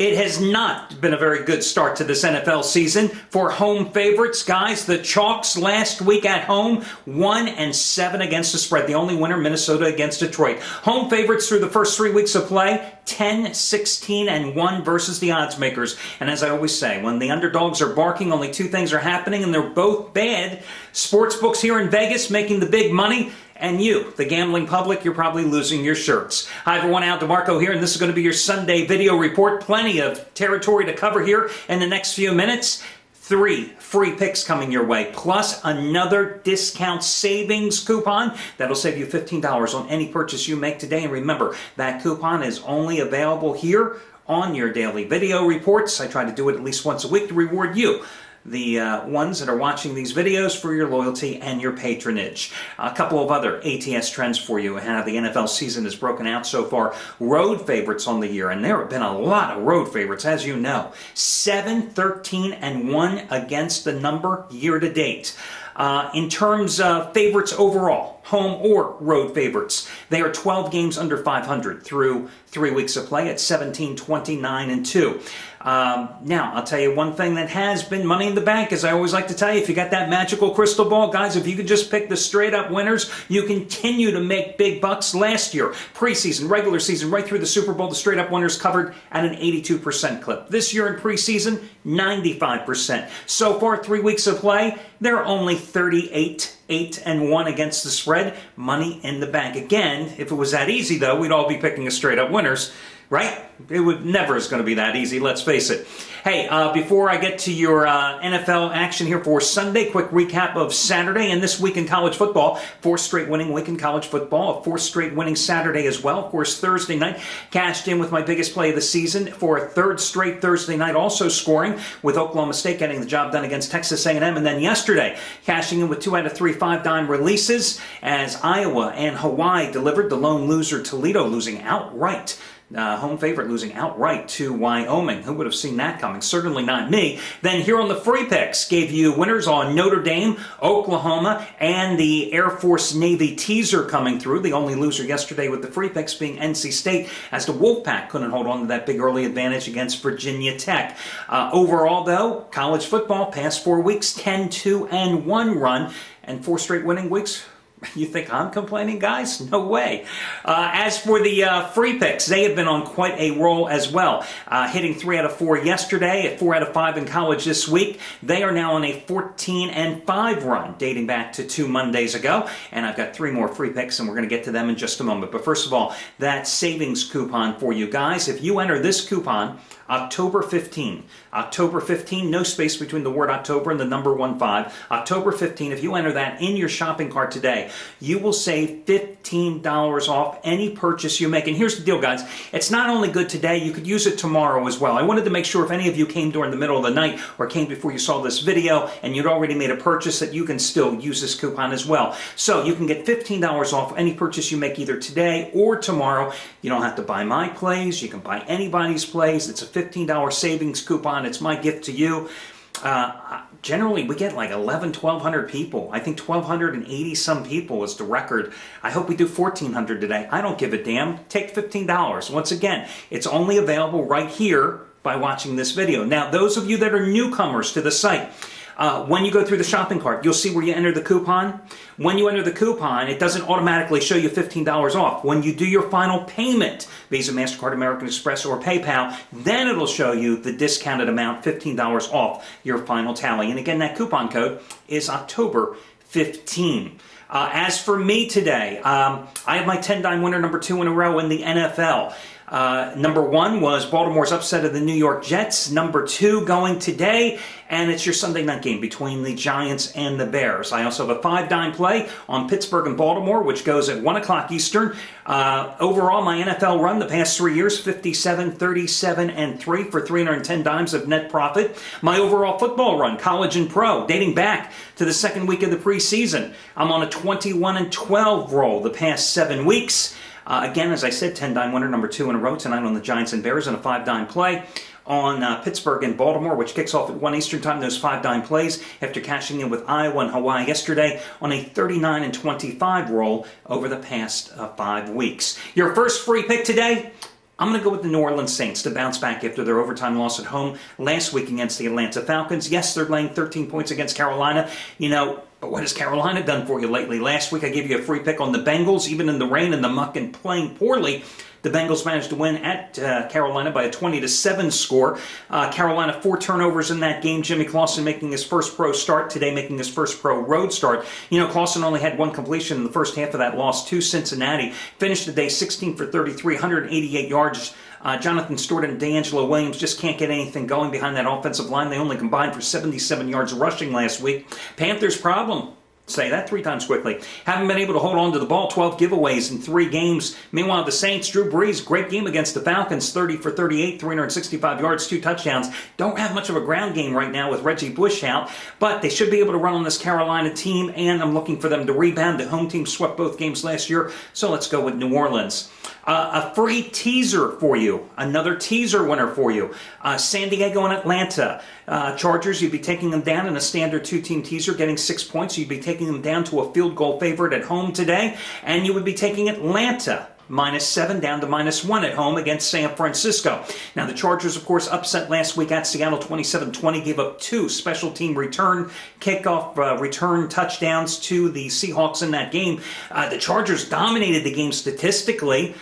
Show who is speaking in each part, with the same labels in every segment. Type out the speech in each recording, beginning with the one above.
Speaker 1: It has not been a very good start to this NFL season for home favorites, guys. The Chalks last week at home, 1-7 against the spread. The only winner, Minnesota against Detroit. Home favorites through the first 3 weeks of play, 10-16-1 versus the odds makers. And as I always say, when the underdogs are barking, only two things are happening, and they're both bad. Sportsbooks here in Vegas making the big money. And you, the gambling public, you're probably losing your shirts. Hi everyone, Al DeMarco here, and this is going to be your Sunday video report. Plenty of territory to cover here in the next few minutes. 3 free picks coming your way, plus another discount savings coupon that'll save you $15 on any purchase you make today. And remember, that coupon is only available here on your daily video reports. I try to do it at least once a week to reward you, the ones that are watching these videos, for your loyalty and your patronage. A couple of other ATS trends for you, how the NFL season has broken out so far. Road favorites on the year, and there have been a lot of road favorites, as you know. 7-13-1 against the number year to date. In terms of favorites overall, home or road favorites, they are 12 games under 500 through 3 weeks of play at 17-29-2. Now, I'll tell you one thing that has been money in the bank, as I always like to tell you, if you got that magical crystal ball, guys, if you could just pick the straight up winners, you continue to make big bucks. Last year, preseason, regular season, right through the Super Bowl, the straight up winners covered at an 82% clip. This year in preseason, 95%. So far, 3 weeks of play, they're only 38-8-1 against the spread. Money in the bank. Again, if it was that easy, though, we'd all be picking a straight up winners. Right? It would never is going to be that easy, let's face it. Hey, before I get to your NFL action here for Sunday, quick recap of Saturday and this week in college football. 4th straight winning week in college football, a 4th straight winning Saturday as well. Of course, Thursday night, cashed in with my biggest play of the season for a 3rd straight Thursday night, also scoring with Oklahoma State getting the job done against Texas A&M. And then yesterday, cashing in with 2 out of 3 5-dime releases as Iowa and Hawaii delivered. The lone loser, Toledo, losing outright. Home favorite losing outright to Wyoming. Who would have seen that coming? Certainly not me. Then here on the free picks, gave you winners on Notre Dame, Oklahoma, and the Air Force Navy teaser coming through. The only loser yesterday with the free picks being NC State, as the Wolfpack couldn't hold on to that big early advantage against Virginia Tech. Overall, though, college football, past 4 weeks, 10-2-1 run, and 4 straight winning weeks. You think I'm complaining, guys? No way. As for the free picks, they have been on quite a roll as well. Hitting 3 out of 4 yesterday, at 4 out of 5 in college this week. They are now on a 14-5 run, dating back to 2 Mondays ago. And I've got 3 more free picks, and we're going to get to them in just a moment. But first of all, that savings coupon for you guys. If you enter this coupon, October 15. October 15, no space between the word October and the number 15. October 15, if you enter that in your shopping cart today, you will save $15 off any purchase you make. And here's the deal, guys. It's not only good today, you could use it tomorrow as well. I wanted to make sure if any of you came during the middle of the night or came before you saw this video and you'd already made a purchase, that you can still use this coupon as well. So you can get $15 off any purchase you make either today or tomorrow. You don't have to buy my plays. You can buy anybody's plays. It's a $15 savings coupon. It's my gift to you. Generally, we get like 1,200 people. I think 1,280 some people is the record. I hope we do 1,400 today. I don't give a damn. Take $15. Once again, it's only available right here by watching this video. Now, those of you that are newcomers to the site, when you go through the shopping cart, you'll see where you enter the coupon. When you enter the coupon, it doesn't automatically show you $15 off. When you do your final payment, Visa, MasterCard, American Express, or PayPal, then it'll show you the discounted amount, $15 off your final tally. And again, that coupon code is October 15. As for me today, I have my 10-dime winner number 2 in a row in the NFL. Number 1 was Baltimore's upset of the New York Jets. Number 2 going today, and it's your Sunday night game between the Giants and the Bears. I also have a 5-dime play on Pittsburgh and Baltimore, which goes at 1 o'clock Eastern. Overall, my NFL run the past 3 years, 57, 37, and 3 for 310 dimes of net profit. My overall football run, college and pro, dating back to the 2nd week of the preseason. I'm on a 21-12 roll the past 7 weeks. Again, as I said, 10-dime winner, number 2 in a row tonight on the Giants and Bears, and a 5-dime play on Pittsburgh and Baltimore, which kicks off at 1 Eastern Time, those 5-dime plays, after cashing in with Iowa and Hawaii yesterday on a 39-25 roll over the past 5 weeks. Your first free pick today, I'm going to go with the New Orleans Saints to bounce back after their overtime loss at home last week against the Atlanta Falcons. Yes, they're laying 13 points against Carolina. But what has Carolina done for you lately? Last week I gave you a free pick on the Bengals, even in the rain and the muck and playing poorly. The Bengals managed to win at Carolina by a 20-7 score. Carolina 4 turnovers in that game. Jimmy Clausen making his first pro start today, making his first pro road start. Clausen only had 1 completion in the first half of that loss to Cincinnati. Finished the day 16 for 33, 188 yards. Jonathan Stewart and D'Angelo Williams just can't get anything going behind that offensive line. They only combined for 77 yards rushing last week. Panthers' problem. Say that 3 times quickly. Haven't been able to hold on to the ball. 12 giveaways in 3 games. Meanwhile, the Saints, Drew Brees, great game against the Falcons. 30 for 38, 365 yards, 2 touchdowns. Don't have much of a ground game right now with Reggie Bush out, but they should be able to run on this Carolina team, and I'm looking for them to rebound. The home team swept both games last year, so let's go with New Orleans. A free teaser for you. Another teaser winner for you. San Diego and Atlanta. Chargers, you'd be taking them down in a standard 2-team teaser, getting 6 points. You'd be taking them down to a field goal favorite at home today. And you would be taking Atlanta -7 down to -1 at home against San Francisco. Now, the Chargers, of course, upset last week at Seattle 27-20, gave up 2 special team kickoff return touchdowns to the Seahawks in that game. The Chargers dominated the game statistically.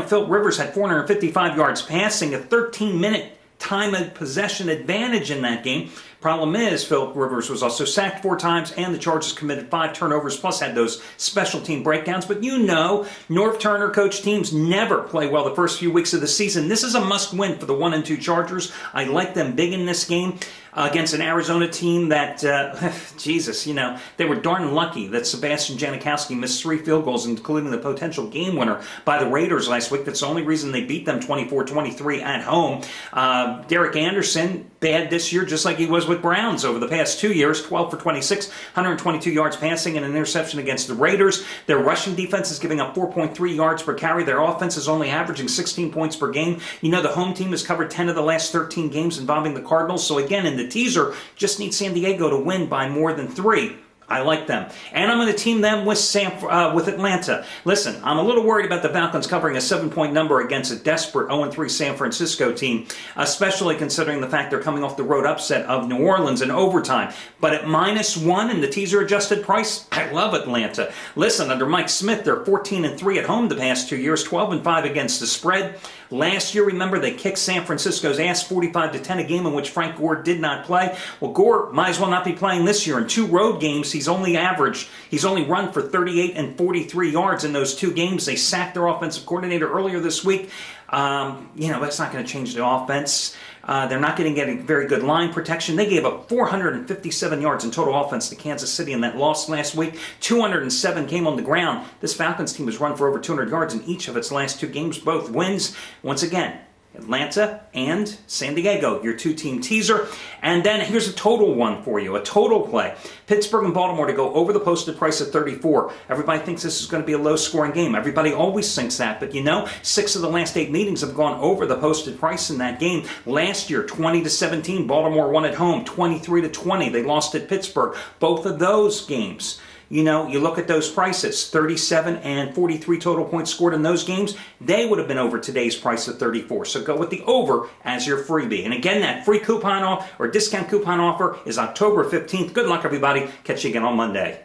Speaker 1: Philip Rivers had 455 yards passing, a 13-minute time of possession advantage in that game. Problem is, Philip Rivers was also sacked 4 times, and the Chargers committed 5 turnovers, plus had those special team breakdowns. But Norv Turner coach teams never play well the first few weeks of the season. This is a must-win for the 1-2 Chargers. I like them big in this game against an Arizona team that, they were darn lucky that Sebastian Janikowski missed 3 field goals, including the potential game winner by the Raiders last week. That's the only reason they beat them 24-23 at home. Derek Anderson, bad this year, just like he was with Browns over the past 2 years. 12 for 26, 122 yards passing and an interception against the Raiders. Their rushing defense is giving up 4.3 yards per carry. Their offense is only averaging 16 points per game. The home team has covered 10 of the last 13 games involving the Cardinals. So again, in the teaser, just need San Diego to win by more than 3. I like them. And I'm going to team them with Atlanta. Listen, I'm a little worried about the Falcons covering a 7-point number against a desperate 0-3 San Francisco team, especially considering the fact they're coming off the road upset of New Orleans in overtime. But at -1 in the teaser adjusted price, I love Atlanta. Listen, under Mike Smith, they're 14-3 at home the past 2 years, 12-5 against the spread. Last year, remember, they kicked San Francisco's ass 45-10, a game in which Frank Gore did not play. Well, Gore might as well not be playing this year. In 2 road games, he's only run for 38 and 43 yards in those 2 games. They sacked their offensive coordinator earlier this week. That's not going to change the offense. They're not going to get a very good line protection. They gave up 457 yards in total offense to Kansas City in that loss last week. 207 came on the ground. This Falcons team has run for over 200 yards in each of its last 2 games, both wins. Once again, Atlanta and San Diego, your 2-team teaser. And then here's a total one for you, a total play. Pittsburgh and Baltimore to go over the posted price at 34. Everybody thinks this is going to be a low-scoring game. Everybody always thinks that. But 6 of the last 8 meetings have gone over the posted price in that game. Last year, 20-17, Baltimore won at home. 23-20, they lost at Pittsburgh. Both of those games, you look at those prices, 37 and 43 total points scored in those games. They would have been over today's price of 34. So go with the over as your freebie. And again, that free coupon or discount coupon offer is October 15th. Good luck, everybody. Catch you again on Monday.